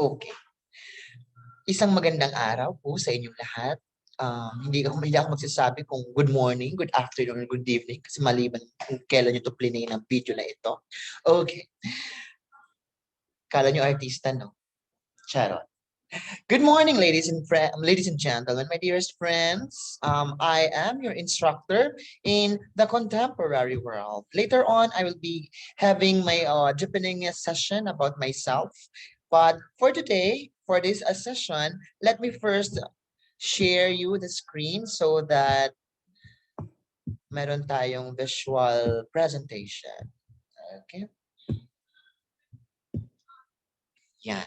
Okay. Isang magandang araw po sa inyong lahat. Hindi ako magsasabi kung good morning, good afternoon, or good evening kasi maliban kung kailan nyo to plinay ng video na ito. Okay. Kala nyo artista, no? Charot. Good morning, ladies and gentlemen, my dearest friends. I am your instructor in the contemporary world. Later on, I will be having my Japanese session about myself. But for today, for this session, let me first share you the screen so that meron tayong visual presentation. Okay? Yan.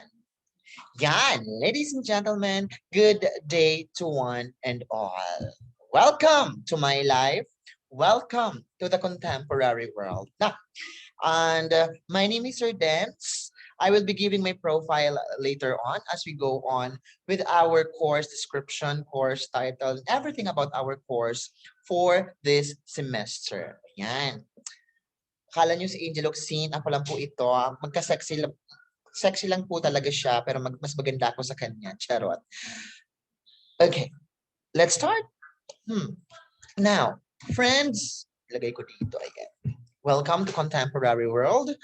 Yan, ladies and gentlemen, good day to one and all. Welcome to my life. Welcome to the contemporary world. My name is Sir Dance. I will be giving my profile later on as we go on with our course description, course title, everything about our course for this semester. Yan. Akala nyo si Angel Oxine, ako lang po ito. Sexy lang po talaga siya, pero mas maganda ako sa kanya. Charot. Okay, let's start. Now, friends, lagay ko dito, ayan. Welcome to Contemporary World.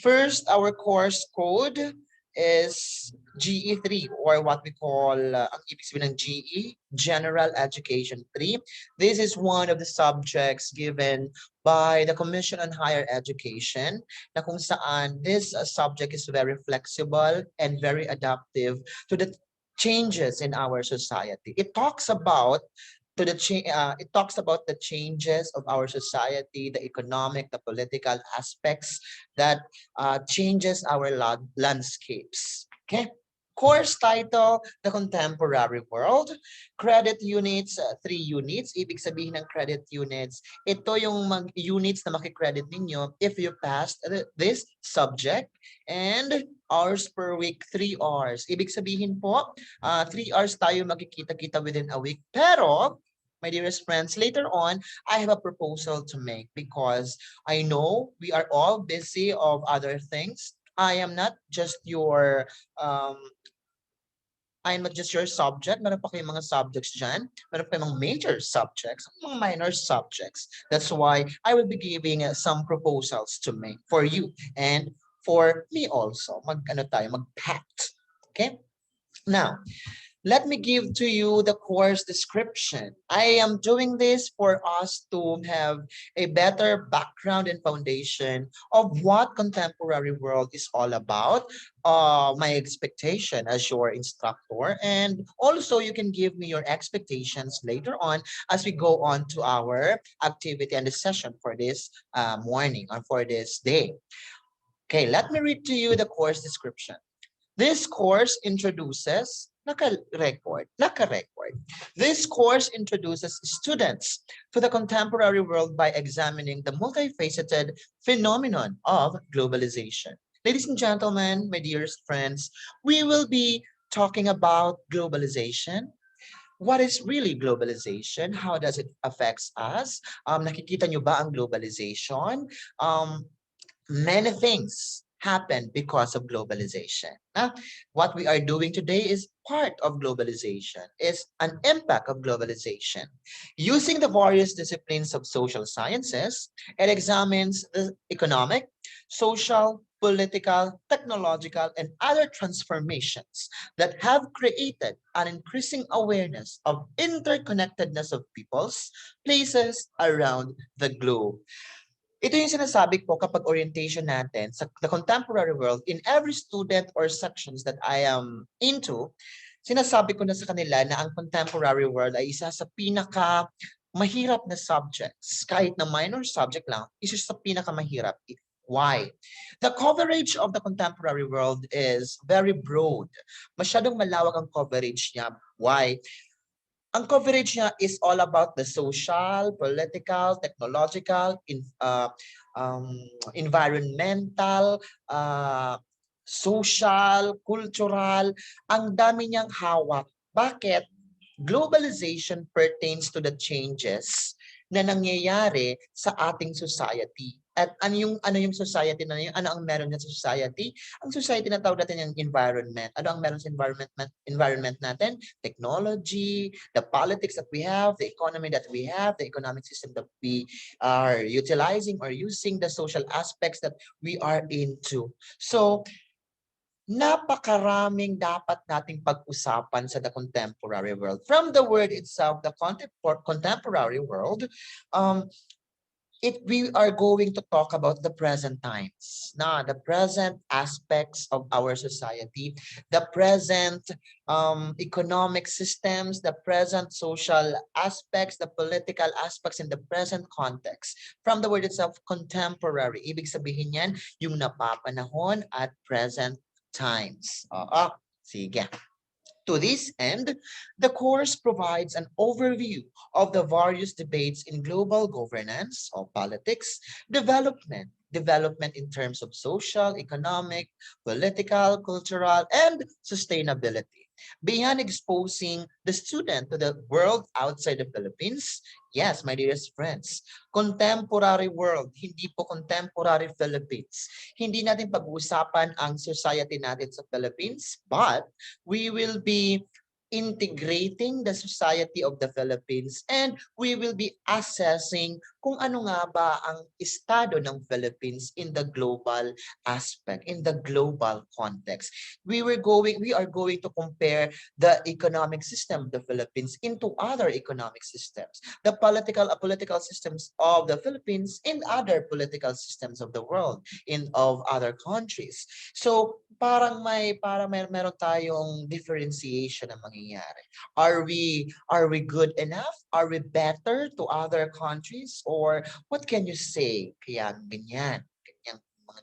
First, our course code is GE3 or what we call, ang ibig sabihin ng GE, General Education 3. This is one of the subjects given by the Commission on Higher Education na kung saan this subject is very flexible and very adaptive to the changes in our society. It talks about it talks about the changes of our society, the economic, the political aspects that changes our landscapes. Okay. Course title, The Contemporary World. Credit units, 3 units. Ibig sabihin ng credit units, ito yung units na makikredit ninyo if you passed this subject. And hours per week, 3 hours. Ibig sabihin po, 3 hours tayo magkikita-kita within a week. Pero, my dearest friends, later on, I have a proposal to make because I know we are all busy of other things. I am not just your subject. Meron pa kayong mga subjects dyan. Meron pa kayong mga major subjects, mga minor subjects. That's why I will be giving some proposals to make for you and for me also. Mag-pact. Okay? Now, let me give to you the course description. I am doing this for us to have a better background and foundation of what contemporary world is all about, my expectation as your instructor, and also you can give me your expectations later on as we go on to our activity and the session for this morning or for this day. Okay, let me read to you the course description. This course introduces naka-record. This course introduces students to the contemporary world by examining the multifaceted phenomenon of globalization. Ladies and gentlemen, my dearest friends, we will be talking about globalization. What is really globalization? How does it affect us? Nakikita nyo ba ang globalization? Many things happen because of globalization. What we are doing today is part of globalization, is an impact of globalization. Using the various disciplines of social sciences, it examines the economic, social, political, technological, and other transformations that have created an increasing awareness of interconnectedness of peoples, places around the globe. Ito yung sinasabi ko kapag orientation natin sa the contemporary world in every student or sections that I am into, sinasabi ko na sa kanila na ang contemporary world ay isa sa pinaka mahirap na subjects. Kahit na minor subject lang, isa sa pinaka mahirap. Why? The coverage of the contemporary world is very broad. Masyadong malawak ang coverage niya. Why? Ang coverage niya is all about the social, political, technological, environmental, social, cultural. Ang dami niyang hawak. Bakit? Globalization pertains to the changes na nangyayari sa ating society. At ano yung society na yun? Ano ang meron niya sa society? Ang society na tawag natin yung environment. Ano ang meron sa environment natin? Technology, the politics that we have, the economy that we have, the economic system that we are utilizing or using, the social aspects that we are into. So, napakaraming dapat nating pag-usapan sa the contemporary world. From the word itself, the contemporary world, um, we are going to talk about the present times, the present aspects of our society, the present economic systems, the present social aspects, the political aspects in the present context. From the word itself, contemporary. Ibig sabihin yan, yung napapanahon at present times. Oo, sige. To this end, the course provides an overview of the various debates in global governance or politics, development in terms of social, economic, political, cultural, and sustainability. Beyond exposing the student to the world outside the Philippines, yes, my dearest friends, contemporary world, hindi po contemporary Philippines. Hindi natin pag-uusapan ang society natin sa Philippines, but we will be integrating the society of the Philippines and we will be assessing kung ano nga ba ang estado ng Philippines in the global aspect, in the global context. We are going to compare the economic system of the Philippines into other economic systems, the political systems of the Philippines in other political systems of the world, of other countries. So, parang meron tayong differentiation na mangyayari. Are we good enough? Are we better to other countries? Or what can you say? Kaya mga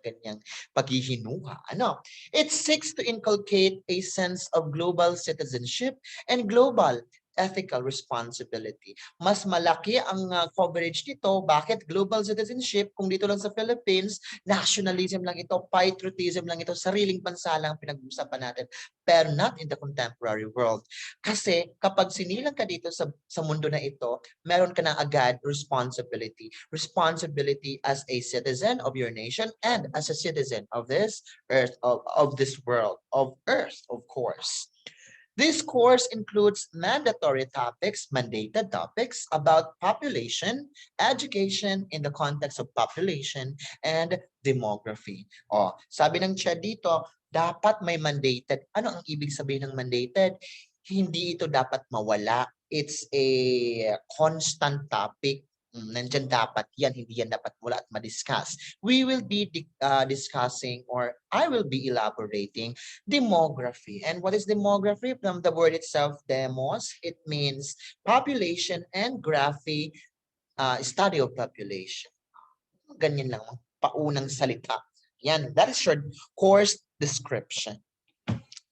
ganyang paghihinuha. Ano? It seeks to inculcate a sense of global citizenship and global ethical responsibility. Mas malaki ang coverage nito. Bakit global citizenship? Kung dito lang sa Philippines, nationalism lang ito, patriotism lang ito, sariling bansa lang pinag-uusapan natin. Pero not in the contemporary world. Kasi kapag sinilang ka dito sa mundo na ito, meron ka na agad responsibility. Responsibility as a citizen of your nation and as a citizen of this earth, of this world, of earth, of course. This course includes mandatory topics, mandated topics about population, education in the context of population, and demography. Sabi ng chair dito, dapat may mandated. Ano ang ibig sabihin ng mandated? Hindi ito dapat mawala. It's a constant topic. Nandyan dapat yan, hindi yan dapat wala at madiscuss. We will be discussing, or I will be elaborating demography. And what is demography? From the word itself, demos, it means population, and graphy, study of population. Ganyan lang, paunang salita. Yan, that is your course description.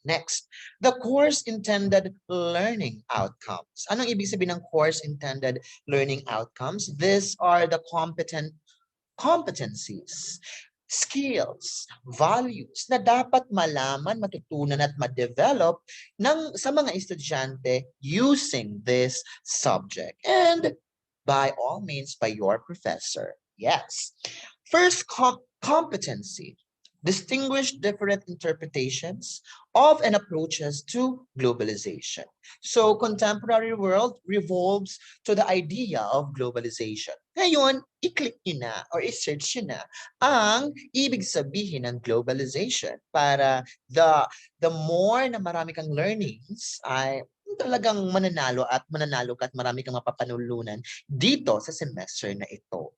Next, the course intended learning outcomes. Anong ibig sabihin ng course intended learning outcomes? These are the competencies, skills, values na dapat malaman, matutunan at ma-develop sa mga estudyante using this subject. And by all means, by your professor. Yes. First, competency. Distinguish different interpretations of and approaches to globalization. So, contemporary world revolves to the idea of globalization. Ngayon, i-click nyo na or i-search nyo na ang ibig sabihin ng globalization para the more na marami kang learnings ay talagang mananalo ka at marami kang mapapanulunan dito sa semester na ito.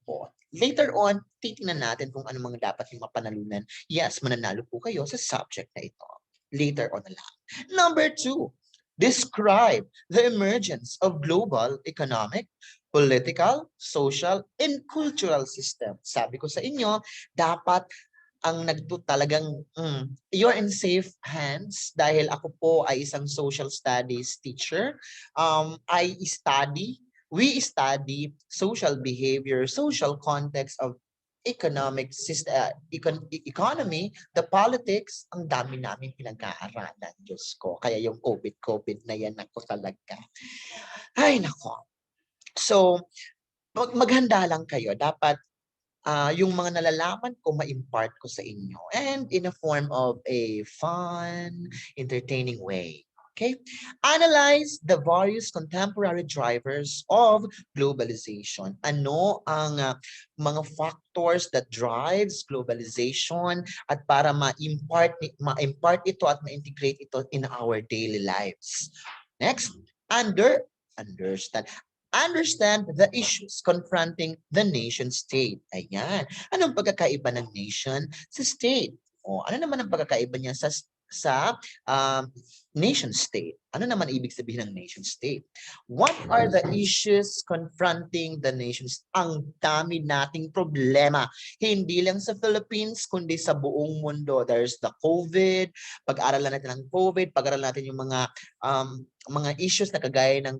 Later on, titingnan natin kung ano mga dapat yung mapanalunan. Yes, mananalo po kayo sa subject na ito. Later on na lang. Number 2, describe the emergence of global economic, political, social, and cultural system. Sabi ko sa inyo, dapat ang talagang you're in safe hands dahil ako po ay isang social studies teacher. We study social behavior, social context of economic system, economy, the politics, ang dami namin pinag-aaralan. Diyos ko. Kaya yung COVID na yan ako talaga. Ay, nako. So, maghanda lang kayo. Dapat yung mga nalalaman ko ma-impart ko sa inyo and in a form of a fun, entertaining way. Okay? Analyze the various contemporary drivers of globalization. Ano ang mga factors that drives globalization at para ma-impart ito at ma-integrate ito in our daily lives. Next, understand. Understand the issues confronting the nation state. Ayan. Anong pagkakaiba ng nation sa state? O ano naman ang pagkakaiba niya sa um, nation state? Ano naman ibig sabihin ng nation state? What are the issues confronting the nations? Ang dami nating problema. Hindi lang sa Philippines, kundi sa buong mundo. There's the COVID, pag-aralan natin ang COVID, pag-aralan natin yung mga issues na kagaya ng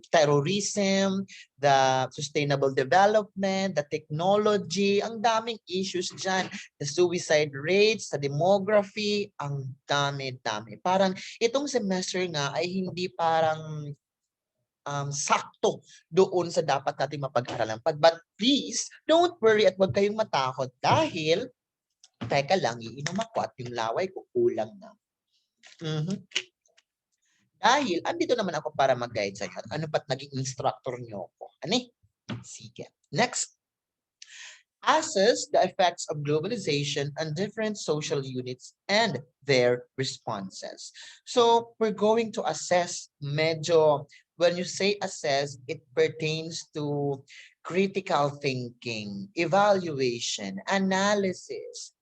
terrorism, the sustainable development, the technology, ang daming issues dyan. The suicide rates, the demography, ang dami-dami. Parang itong semester nga ay hindi parang sakto doon sa dapat natin mapag-aralan. But please, don't worry at huwag kayong matakot dahil, teka lang, iinom ako at yung laway ko kulang na. Dahil andito naman ako para mag-guide sa inyo. Ano ba't naging instructor niyo ako? Ani? Sige. Next. Assess the effects of globalization on different social units and their responses. So we're going to assess medyo, when you say assess, it pertains to critical thinking, evaluation, analysis,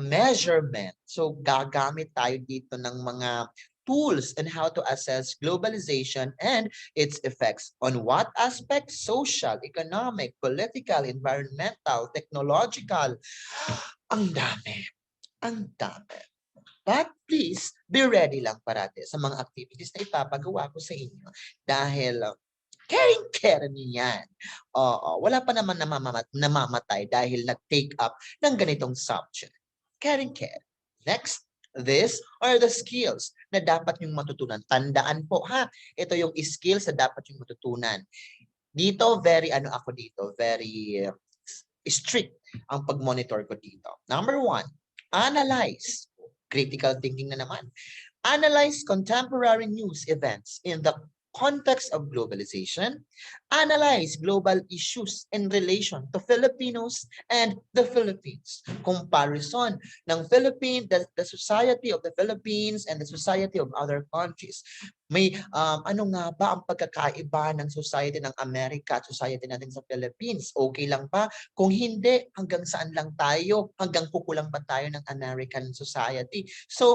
measurement. So gagamit tayo dito ng mga tools on how to assess globalization and its effects on what aspects? Social, economic, political, environmental, technological. Ang dami. Ang dami. But please, be ready lang parate sa mga activities na ipapagawa ko sa inyo. Dahil caring-care niyan. Oo, wala pa naman namamatay dahil nag-take up ng ganitong subject. Caring-care. Next. These are the skills na dapat yung matutunan. Tandaan po ha, ito yung skills na dapat yung matutunan. Dito, very strict ang pag-monitor ko dito. Number 1, analyze. Critical thinking na naman. Analyze contemporary news events in the context of globalization, analyze global issues in relation to Filipinos and the Philippines. Comparison ng the society of the Philippines and the society of other countries. May ano nga ba ang pagkakaiba ng society ng Amerika at society natin sa Philippines? Okay lang ba? Kung hindi, hanggang saan lang tayo? Hanggang kukulang ba tayo ng American society? So,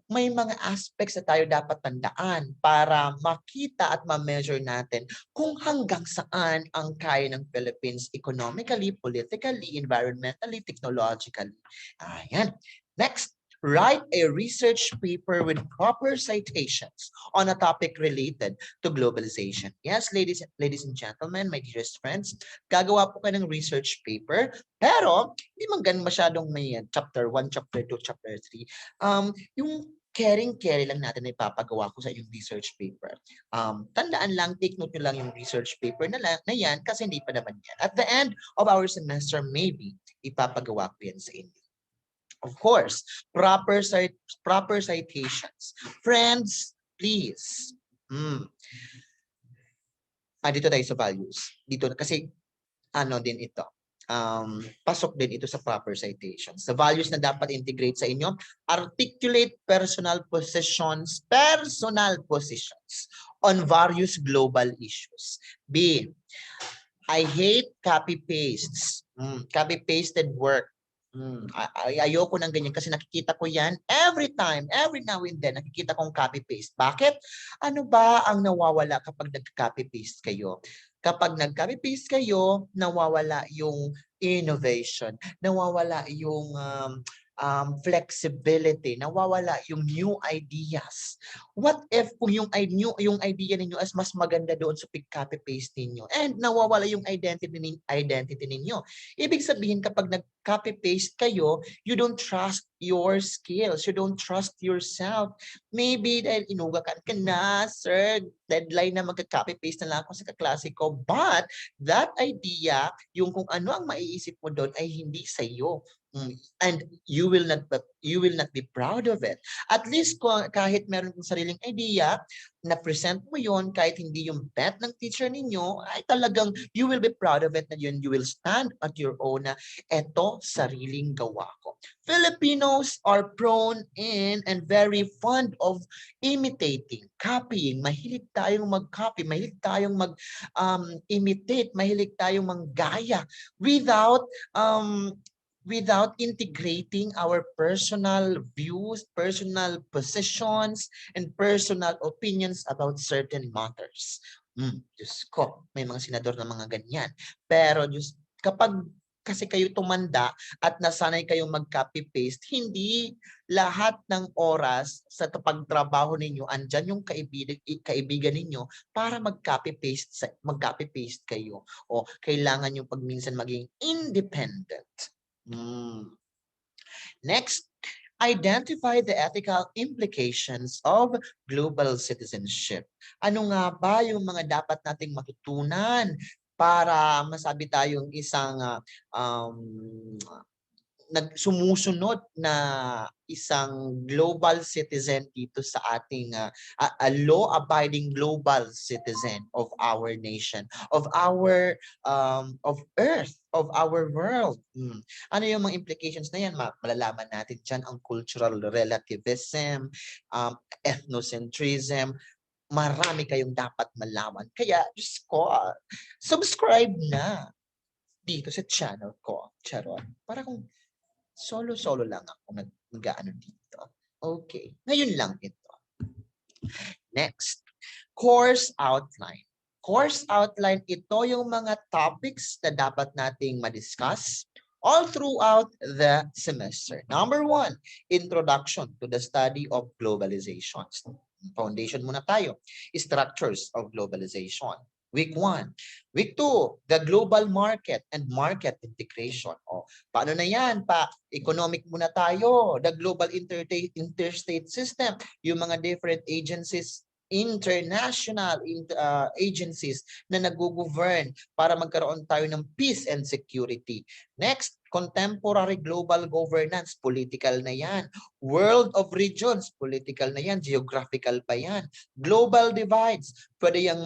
may mga aspects na tayo dapat tandaan para makita at ma-measure natin kung hanggang saan ang kaya ng Philippines economically, politically, environmentally, technologically. Ayan. Next, write a research paper with proper citations on a topic related to globalization. Yes, ladies and gentlemen, my dearest friends, gagawa po kayo ng research paper, pero hindi man ganun masyadong may chapter 1, chapter 2, chapter 3. Yung caring-carry lang natin na ipapagawa ko sa yung research paper. Tandaan lang, take note nyo lang yung research paper na yan kasi hindi pa naman yan. At the end of our semester, maybe, ipapagawa ko yan sa inyo. Of course, proper citations. Friends, please. Dito tayo sa values. Dito kasi ano din ito. Pasok din ito sa proper citations. The values na dapat integrate sa inyo, articulate personal positions on various global issues. B, I hate copy-pastes. Copy-pasted work. Ayoko ng ganyan kasi nakikita ko yan every now and then, nakikita kong copy-paste. Bakit? Ano ba ang nawawala kapag nag-copy-paste kayo? Kapag nag-copy-paste kayo, nawawala yung innovation, nawawala yung flexibility, nawawala yung new ideas. What if kung yung idea ninyo as mas maganda doon sa copy paste ninyo and nawawala yung identity ninyo. Ibig sabihin kapag nag-copy paste kayo, you don't trust your skills, you don't trust yourself. Maybe dahil inugakan ka na, sir, deadline na magka-copy paste na lang ako sa kaklase ko. But that idea, yung kung ano ang maiisip mo doon ay hindi sa iyo. And you will not be proud of it. At least kahit meron kang sariling idea, na present mo yon kahit hindi yung bet ng teacher ninyo, ay talagang you will be proud of it na yun, you will stand at your own na eto sariling gawa ko. Filipinos are prone in and very fond of imitating, copying. Mahilig tayong mag-copy, mahilig tayong mag-imitate, mahilig tayong manggaya without integrating our personal views, personal positions, and personal opinions about certain matters. Diyos ko, may mga senador na mga ganyan. Pero Diyos, kapag kasi kayo tumanda at nasanay kayong mag-copy-paste, hindi lahat ng oras sa pagtrabaho ninyo, andyan yung kaibigan ninyo para mag-copy-paste kayo. O kailangan yung pagminsan maging independent. Next, identify the ethical implications of global citizenship. Ano nga ba yung mga dapat nating matutunan para masabi tayong isang sumusunod na isang global citizen dito sa ating a law-abiding global citizen of our nation, of our earth, of our world. Ano yung mga implications na yan? Malalaman natin dyan ang cultural relativism, ethnocentrism. Marami kayong dapat malaman. Kaya, Diyos ko, subscribe na dito sa channel ko. Charot. Para kung solo-solo lang ako mag-ano dito. Okay. Ngayon lang ito. Next. Course outline. Course outline, ito yung mga topics na dapat nating ma-discuss all throughout the semester. Number 1, introduction to the study of globalization. Foundation muna tayo. Structures of globalization. Week 1. Week 2, the global market and market integration. O, paano na yan? Economic muna tayo. The global interstate system. Yung mga different agencies, international agencies na nag-govern para magkaroon tayo ng peace and security. Next, contemporary global governance, political na yan. World of regions, political na yan. Geographical pa yan. Global divides, pwede yung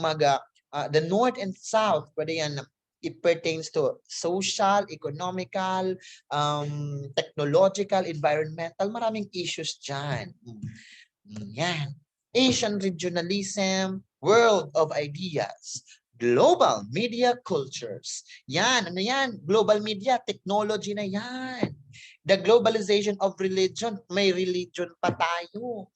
the North and South, pwede yan, it pertains to social, economical, technological, environmental, maraming issues dyan. Yan. Asian regionalism, world of ideas, global media cultures. Yan, ano yan? Global media, technology na yan. The globalization of religion, may religion pa tayo.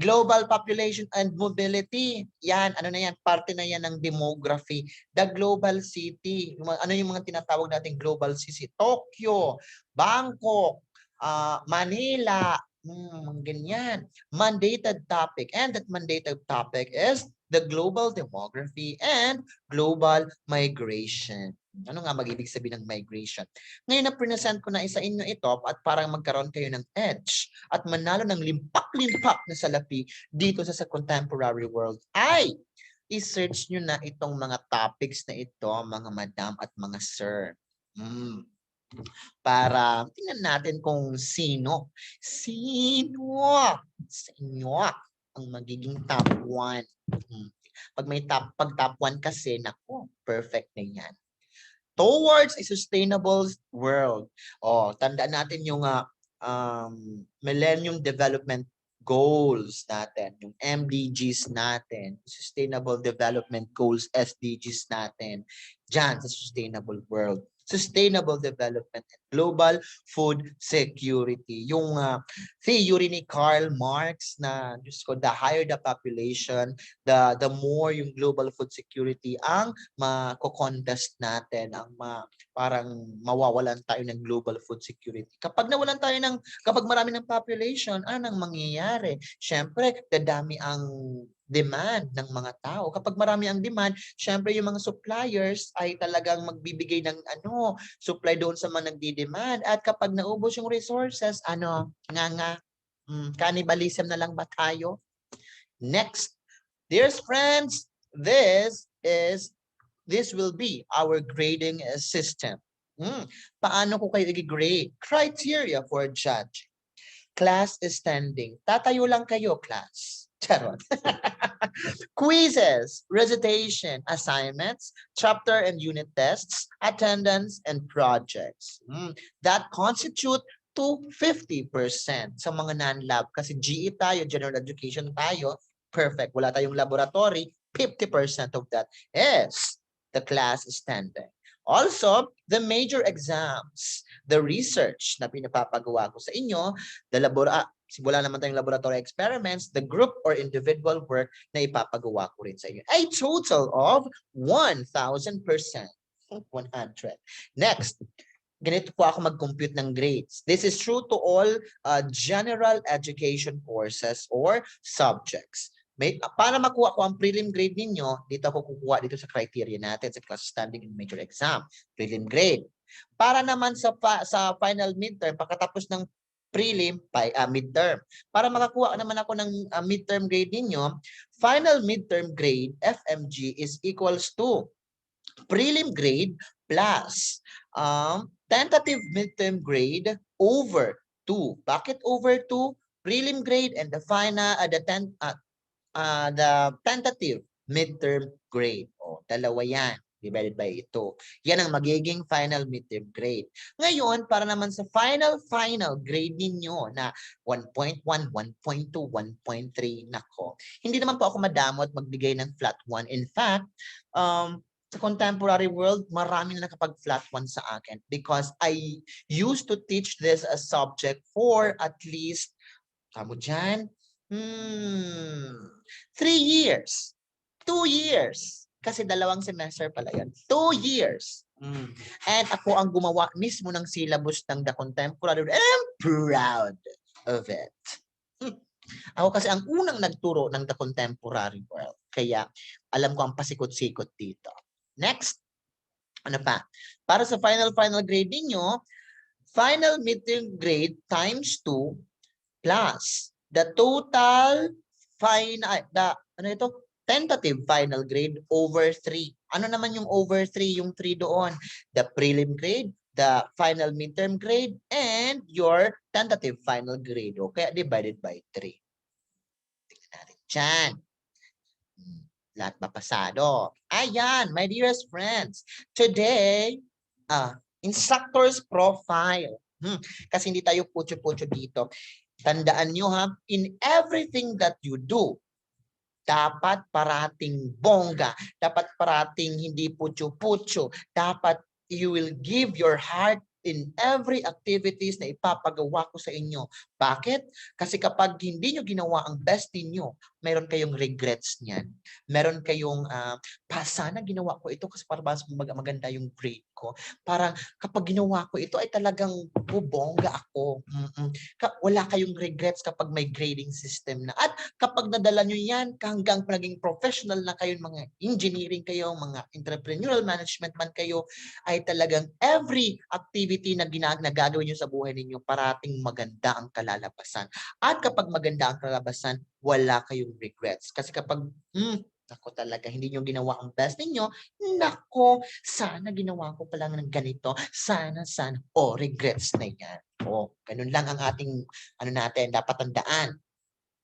Global population and mobility. Yan, ano na yan? Parte na yan ng demography. The global city. Ano yung mga tinatawag nating global city? Tokyo, Bangkok, Manila, ganyan. Mandated topic. And that mandated topic is the global demography and global migration. Ano nga mag-ibig sabihin ng migration? Ngayon na present ko na isa inyo ito at parang magkaroon kayo ng edge at manalo ng limpak-limpak na salapi dito sa contemporary world ay i-search nyo na itong mga topics na ito, mga madam at mga sir. Para tingnan natin kung sino sa inyo ang magiging top 1. Pag top 1 kasi, nako, perfect na yan. Towards a sustainable world. Tandaan natin yung Millennium Development Goals natin, yung MDGs natin, Sustainable Development Goals, SDGs natin, dyan sa sustainable world. sustainable development, and global food security. Yung theory ni Karl Marx na, Diyos ko, the higher the population, the more yung global food security ang mako-contest natin, ang parang mawawalan tayo ng global food security. Kapag nawalan tayo kapag marami ng population, ano nang mangyayari? Siyempre, dadami ang demand ng mga tao. Kapag marami ang demand, syempre yung mga suppliers ay talagang magbibigay ng supply doon sa mga nagdi-demand. At kapag naubos yung resources, cannibalism na lang ba tayo? Next, dear friends, this will be our grading system. Paano ko kayo i-grade? Criteria for judge. Class standing. Tatayo lang kayo, class. Charot. Quizzes, recitation, assignments, chapter and unit tests, attendance, and projects. That constitute to 50% sa mga non-lab. Kasi GE tayo, general education tayo, perfect. Wala tayong laboratory, 50% of that is the class standing. Also, the major exams, the research na pinapapagawa ko sa inyo, wala naman tayong laboratory experiments, the group or individual work na ipapagawa ko rin sa inyo. A total of 1,000%. 100. Next, ganito po ako mag-compute ng grades. This is true to all general education courses or subjects. Para makuha ko ang prelim grade ninyo, dito ako kukuha dito sa criteria natin sa class standing and major exam. Prelim grade. Para naman sa final midterm, pagkatapos ng prelim, midterm. Para makakuha naman ako ng midterm grade ninyo, final midterm grade, FMG, is equals to prelim grade plus tentative midterm grade over 2. Bakit over 2? Prelim grade and the final, the tentative midterm grade. Dalawa yan. Divided by ito. Yan ang magiging final midterm grade. Ngayon, para naman sa final grade ninyo na 1.1, 1.2, 1.3, nako. Hindi naman po ako madamot magbigay ng flat 1. In fact, sa contemporary world, marami na nakapag-flat 1 sa akin because I used to teach this as subject for at least, kamo dyan, 3 years. 2 years. Kasi 2 semester pala yan. 2 years. And ako ang gumawa mismo ng syllabus ng The Contemporary World. And I'm proud of it. Ako kasi ang unang nagturo ng The Contemporary World. Kaya alam ko ang pasikot-sikot dito. Next. Ano pa? Para sa final grade ninyo, final midterm grade times 2 plus the total tentative final grade over 3. Ano naman yung over 3? Yung 3 doon. The prelim grade, the final midterm grade, and your tentative final grade. Kaya divided by 3. Tingnan natin dyan. Lahat mapasado. Ayan, my dearest friends. Today, instructor's profile. Kasi hindi tayo putyo-putyo dito. Tandaan nyo in everything that you do, dapat parating bongga, dapat parating hindi putyo-putyo, dapat you will give your heart in every activities na ipapagawa ko sa inyo. Bakit? Kasi kapag hindi nyo ginawa ang best ninyo, meron kayong regrets niyan. Meron kayong, sana ginawa ko ito kasi para mas maganda yung grade ko. Parang kapag ginawa ko ito ay talagang bubongga ako. Wala kayong regrets kapag may grading system na. At kapag nadala nyo yan, hanggang naging professional na kayo, mga engineering kayo, mga entrepreneurial management man kayo, ay talagang every activity na gagawin nyo sa buhay ninyo, parating maganda ang kalalabasan. At kapag maganda ang kalalabasan, wala kayong regrets. Kasi kapag, nako talaga, hindi nyo ginawa ang best ninyo, nako, sana ginawa ko pala ng ganito, sana, regrets na yan. Ganun lang ang ating, natin, dapat tandaan.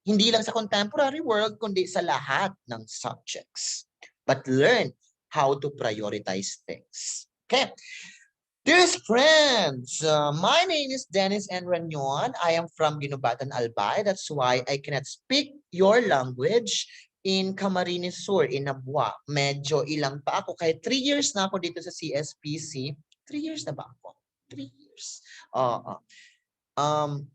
Hindi lang sa contemporary world, kundi sa lahat ng subjects. But learn how to prioritize things. Okay. Dear friends, my name is Dennis Enranyon. I am from Ginubatan, Albay. That's why I cannot speak your language in Camarines Sur, in Nabua. Medyo ilang pa ako. Kahit 3 years na ako dito sa CSPC. 3 years na ba ako? 3 years. Oo. Um,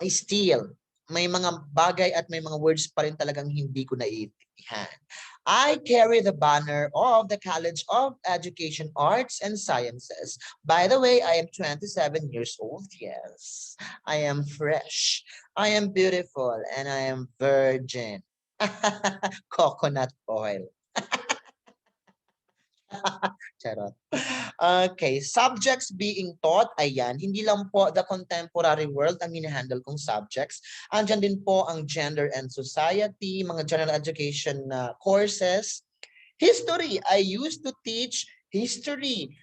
still, may mga bagay at may mga words pa rin talagang hindi ko naiintindihan. I carry the banner of the College of Education, Arts and Sciences. By the way, I am 27 years old. Yes, I am fresh. I am beautiful and I am virgin. Coconut oil. Charot. Okay, subjects being taught, ayan, hindi lang po the contemporary world ang hinahandle kong subjects. Andyan din po ang gender and society, mga general education courses. History, I used to teach history.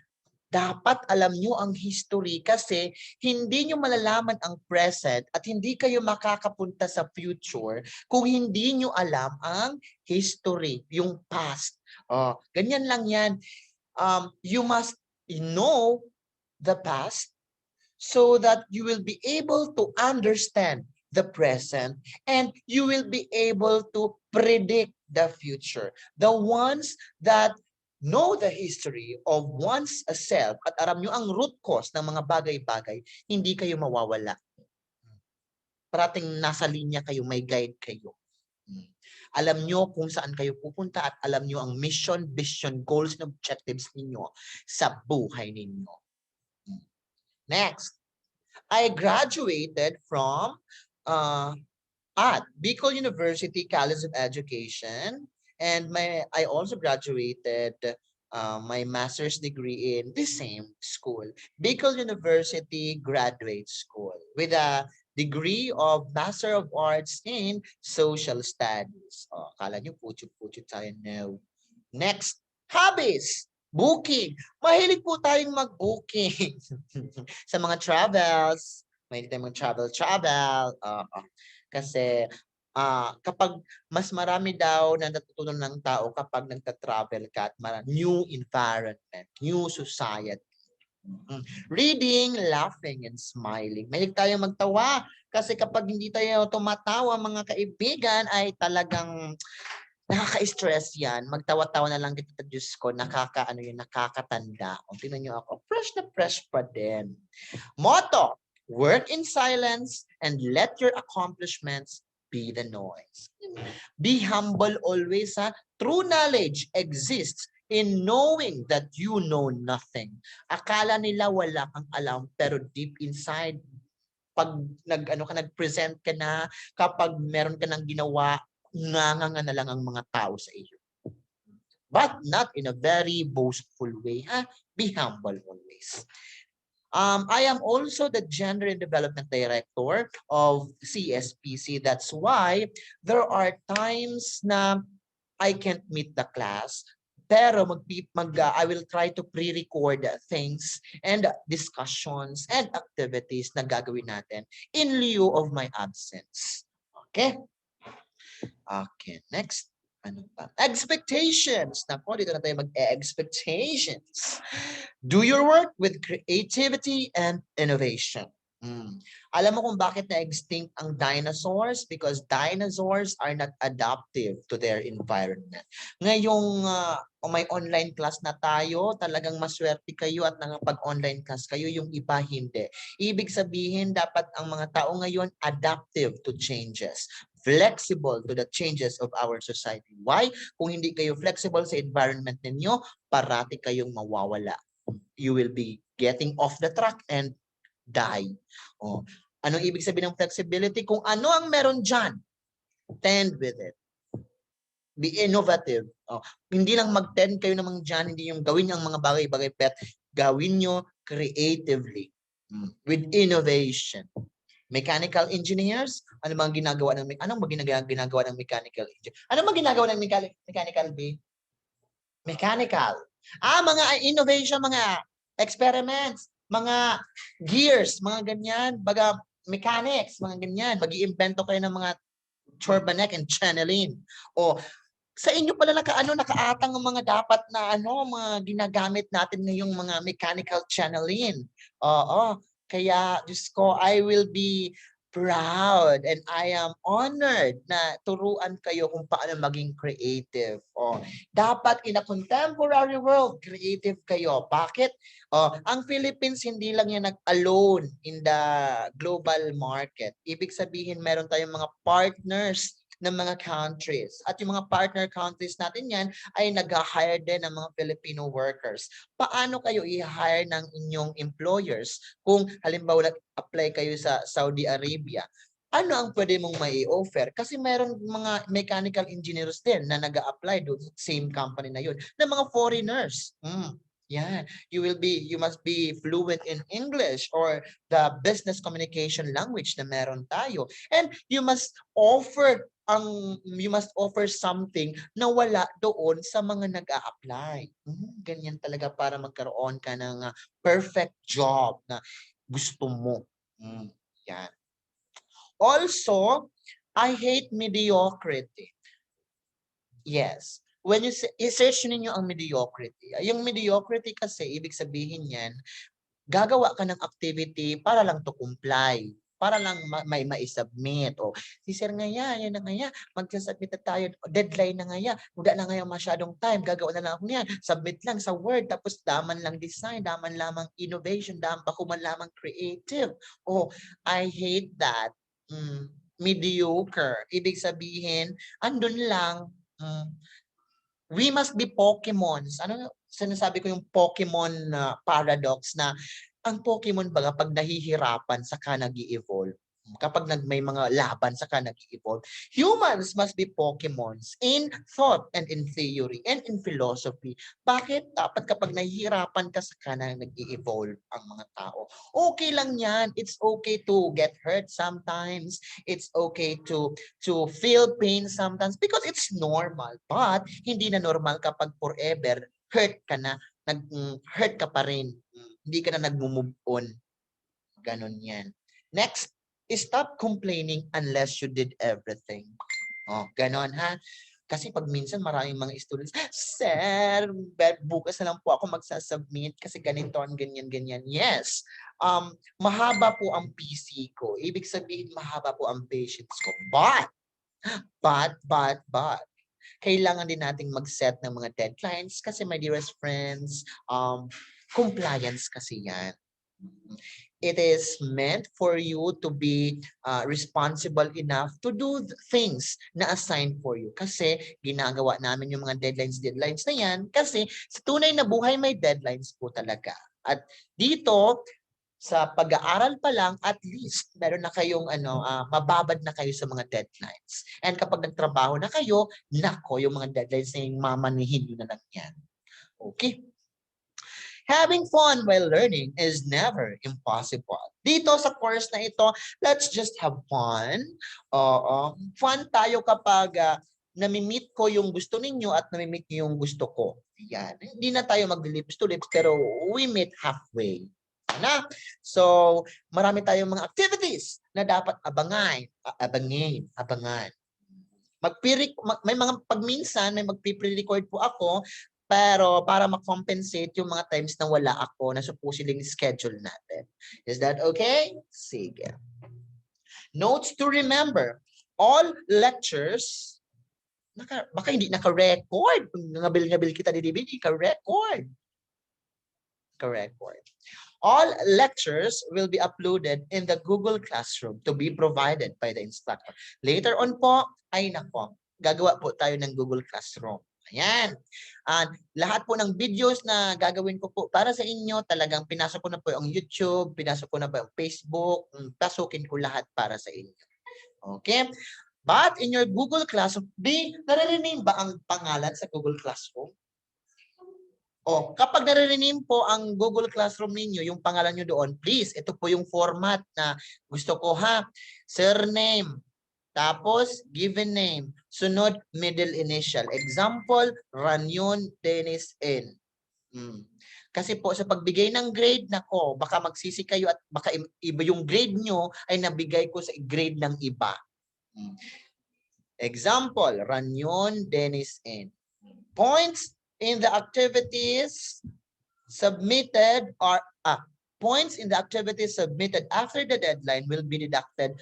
Dapat alam nyo ang history kasi hindi nyo malalaman ang present at hindi kayo makakapunta sa future kung hindi nyo alam ang history, yung past. Ganyan lang yan. You must know the past so that you will be able to understand the present and you will be able to predict the future. The ones that know the history of one's self at alam nyo ang root cause ng mga bagay-bagay, hindi kayo mawawala. Parating nasa linya kayo, may guide kayo. Alam nyo kung saan kayo pupunta at alam nyo ang mission, vision, goals, and objectives ninyo sa buhay ninyo. Next, I graduated from at Bicol University College of Education, and I also graduated my master's degree in the same school, Bicol University Graduate School, with a degree of Master of Arts in Social Studies. Kala nyo pucho-pucho tayo, no. Next, hobbies. Booking. Mahilig po tayong mag-booking sa mga travels. Mahilig tayong mag-travel. Kasi kapag mas marami daw na natutunan ng tao kapag nagta-travel ka at new environment, new society. Reading, laughing, and smiling. Mahilig tayong magtawa kasi kapag hindi tayo tumatawa mga kaibigan ay talagang nakaka-stress yan. Magtawa-tawa na lang kita, Diyos ko, nakakatanda. O, tingnan nyo ako, fresh na fresh pa din. Motto, work in silence and let your accomplishments be the noise. Be humble always, ha? True knowledge exists in knowing that you know nothing. Akala nila wala kang alam, pero deep inside, pag nag-present ka na, kapag meron ka ng ginawa, nganga na lang ang mga tao sa iyo. But not in a very boastful way. Be humble always. I am also the Gender and Development Director of CSPC. That's why there are times na I can't meet the class, pero I will try to pre-record things and discussions and activities na gagawin natin in lieu of my absence. Okay? Okay, next. Ano pa? Expectations. Nako, dito na tayo mag-expectations. Do your work with creativity and innovation. Alam mo kung bakit na-extinct ang dinosaurs? Because dinosaurs are not adaptive to their environment. Ngayong may online class na tayo, talagang maswerte kayo at nakapag-online class kayo, yung iba hindi. Ibig sabihin, dapat ang mga tao ngayon adaptive to changes, flexible to the changes of our society. Why? Kung hindi kayo flexible sa environment ninyo, parati kayong mawawala. You will be getting off the track and die. Anong ibig sabihin ng flexibility? Kung ano ang meron dyan, tend with it. Be innovative. Hindi lang mag-tend kayo namang dyan, hindi yung gawin ang mga bagay-bagay, but gawin nyo creatively with innovation. Mechanical engineers, ano bang ginagawa ng mechanical engineer? Ano bang ginagawa ng mechanical B? Mechanical. Mga innovation, mga experiments, mga gears, mga ganyan, baga mechanics, mga ganyan. Mag-iimbento kayo ng mga turbonek and channeling. Sa inyo pala nakaatang ang mga dapat na mga ginagamit natin ngayong mga mechanical channeling. Kaya, Diyos ko, I will be proud and I am honored na turuan kayo kung paano maging creative. Dapat in a contemporary world, creative kayo. Bakit? Ang Philippines hindi lang yan alone in the global market. Ibig sabihin meron tayong mga partners ng mga countries. At yung mga partner countries natin yan ay nag-hire din ng mga Filipino workers. Paano kayo i-hire ng inyong employers? Kung halimbawa apply kayo sa Saudi Arabia, ano ang pwede mong mai-offer? Kasi meron mga mechanical engineers din na nag-a-apply doon sa same company na yun, na mga foreigners. Yan. You must be fluent in English or the business communication language na meron tayo. And you must offer something na wala doon sa mga nag-a-apply. Ganyan talaga para magkaroon ka ng perfect job na gusto mo. Yan. Also, I hate mediocrity. Yes. When i-search ninyo ang mediocrity. Yung mediocrity kasi, ibig sabihin yan, gagawa ka ng activity para lang to comply. Para lang may ma-submit. Si sir nga yan na nga yan, mag-submit na tayo, deadline na nga yan, wala na nga masyadong time, gagawa na lang ako niyan, submit lang sa Word, tapos daman lang design, daman lamang innovation, daman pa kuman lamang creative. I hate that. Mediocre. Ibig sabihin, andun lang, we must be Pokemons. Ano sinasabi ko yung Pokemon paradox na ang Pokemon baga pag nahihirapan saka nag-i-evolve. Kapag may mga laban saka nag-i-evolve. Humans must be Pokemons in thought and in theory and in philosophy. Bakit? Dapat kapag nahihirapan ka saka na nag-i-evolve ang mga tao. Okay lang yan. It's okay to get hurt sometimes. It's okay to feel pain sometimes because it's normal. But hindi na normal kapag forever hurt ka na, hurt ka pa rin. Hindi ka na nag-move on. Ganon yan. Next, stop complaining unless you did everything. Ganon ha. Kasi pag minsan maraming mga students, sir, bukas na lang po ako magsasubmit kasi ganito, ganyan. Yes, mahaba po ang PC ko. Ibig sabihin, mahaba po ang patience ko. But, kailangan din nating mag-set ng mga deadlines kasi my dearest friends, compliance kasi yan. It is meant for you to be responsible enough to do things na assigned for you. Kasi ginagawa namin yung mga deadlines na yan kasi sa tunay na buhay may deadlines po talaga. At dito, sa pag-aaral pa lang, at least meron na kayong mababad na kayo sa mga deadlines. And kapag nagtrabaho na kayo, nako, yung mga deadlines na yung mamanihin nyo na lang yan. Okay. Having fun while learning is never impossible. Dito sa course na ito, let's just have fun. Fun tayo kapag nami-meet ko yung gusto ninyo at nami-meet nyo yung gusto ko. Yan. Hindi na tayo mag-lips to lips, pero we meet halfway. So, marami tayong mga activities na dapat abangan. May mga pagminsan, may magpipre-record po ako, pero para ma-compensate yung mga times na wala ako na supposedly schedule natin. Is that okay? Sige. Notes to remember. All lectures, baka hindi naka-record. Ngabil-ngabil kita di DVD, ka-record. Ka-record. All lectures will be uploaded in the Google Classroom to be provided by the instructor. Later on po, gagawa po tayo ng Google Classroom. Ayan. Lahat po ng videos na gagawin ko po para sa inyo, talagang pinasok ko na po yung YouTube, pinasok ko na po yung Facebook, pasukin ko lahat para sa inyo. Okay? But in your Google Classroom, nare-rename ba ang pangalan sa Google Classroom? Kapag nare-rename po ang Google Classroom ninyo, yung pangalan nyo doon, please, ito po yung format na gusto ko ha. Surname, tapos given name, sunod middle initial. Example, Ranyon Dennis N. Kasi po sa pagbigay ng grade, nako, baka magsisi kayo at baka iba yung grade nyo ay nabigay ko sa grade ng iba. Example, Ranyon Dennis N. Points in the activities submitted points in the activities submitted after the deadline will be deducted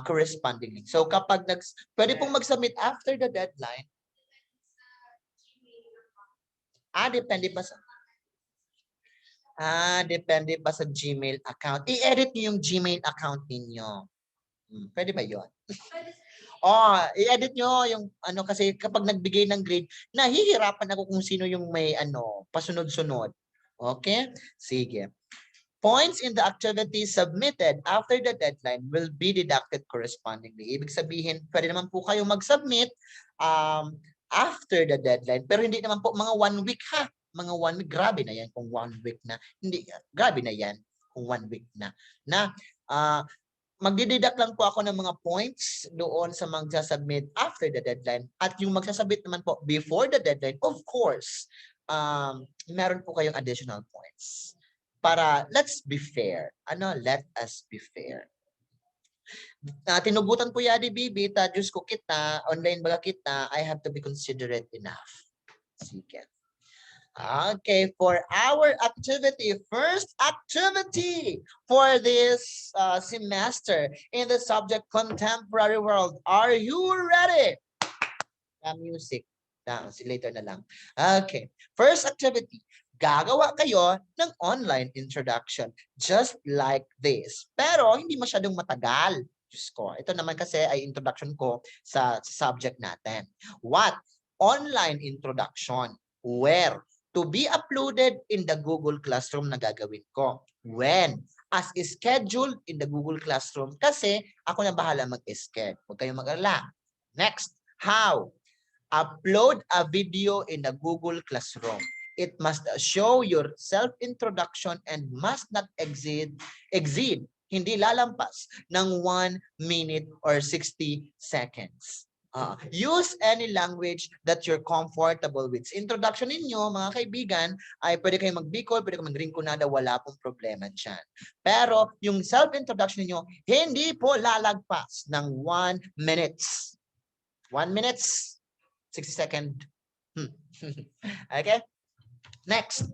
correspondingly. So kapag pwede pong mag-submit after the deadline. Depende pa sa depende pa sa Gmail account. I-edit niyo yung Gmail account ninyo. Pwede ba 'yon? I-edit nyo yung ano kasi kapag nagbigay ng grade, nahihirapan ako kung sino yung may pasunod-sunod. Okay? Sige. Points in the activity submitted after the deadline will be deducted correspondingly. Ibig sabihin, pwede naman po kayo mag-submit after the deadline, pero hindi naman po mga 1 week ha. Mga 1 week, grabe na yan kung 1 week na. Hindi, grabe na yan kung 1 week na. Magdideduct lang po ako ng mga points doon sa magsasubmit after the deadline. At yung magsasubmit naman po before the deadline, of course, meron po kayong additional points. Para let's be fair. Let us be fair. Tinugutan po yadi bibi, Diyos ko kita, online baga kita, I have to be considerate enough. Sige. Okay, for our activity, first activity for this semester in the subject Contemporary World. Are you ready? Music. Later na lang. Okay, first activity. Gagawa kayo ng online introduction just like this. Pero hindi masyadong matagal. Diyos ko. Ito naman kasi ay introduction ko sa subject natin. What? Online introduction. Where? To be uploaded in the Google Classroom na gagawin ko. When? As scheduled in the Google Classroom kasi ako na bahala mag-schedule. Huwag kayong mag-alala. Next, how? Upload a video in the Google Classroom. It must show your self-introduction and must not exceed, hindi lalampas ng 1 minute or 60 seconds. Use any language that you're comfortable with. Sa introduction ninyo, mga kaibigan, ay pwede kayong mag-Bicol, pwede kayong mag-Rinconada, wala pong problema dyan. Pero yung self-introduction ninyo, hindi po lalagpas ng 1 minute. 1 minute, 60 seconds. Okay? Next,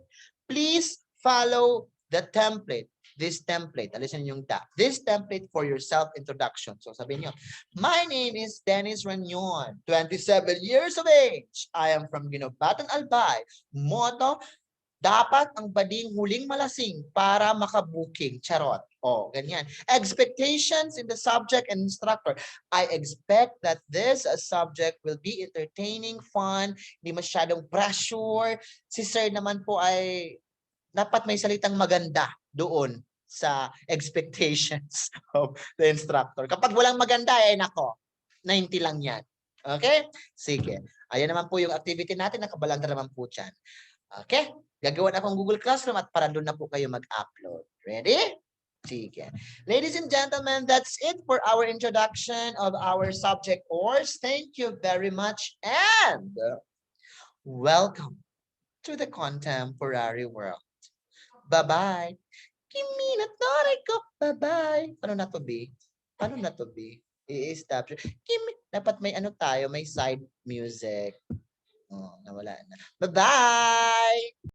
please follow the template. This template, alisin yung tab. This template for your self-introduction. So sabihin nyo, my name is Dennis Ranyon, 27 years of age. I am from Ginobatan, Albay. Motto, dapat ang bading huling malasing para makabuking. Charot. Ganyan. Expectations in the subject and instructor. I expect that this subject will be entertaining, fun, hindi masyadong pressure. Si sir naman po ay dapat may salitang maganda doon sa expectations of the instructor. Kapag walang maganda, nako, 90 lang yan. Okay? Sige. Ayan naman po yung activity natin. Nakabalanda naman po dyan. Okay? Gagawa na akong Google Classroom at para doon na po kayo mag-upload. Ready? Sige. Ladies and gentlemen, that's it for our introduction of our subject course. Thank you very much and welcome to the contemporary world. Bye-bye. Kimi na tore ko. Bye-bye. Paano na to be? Paano na to be? I-establish. Kimi, dapat may tayo, may side music. Nawala na. Bye-bye!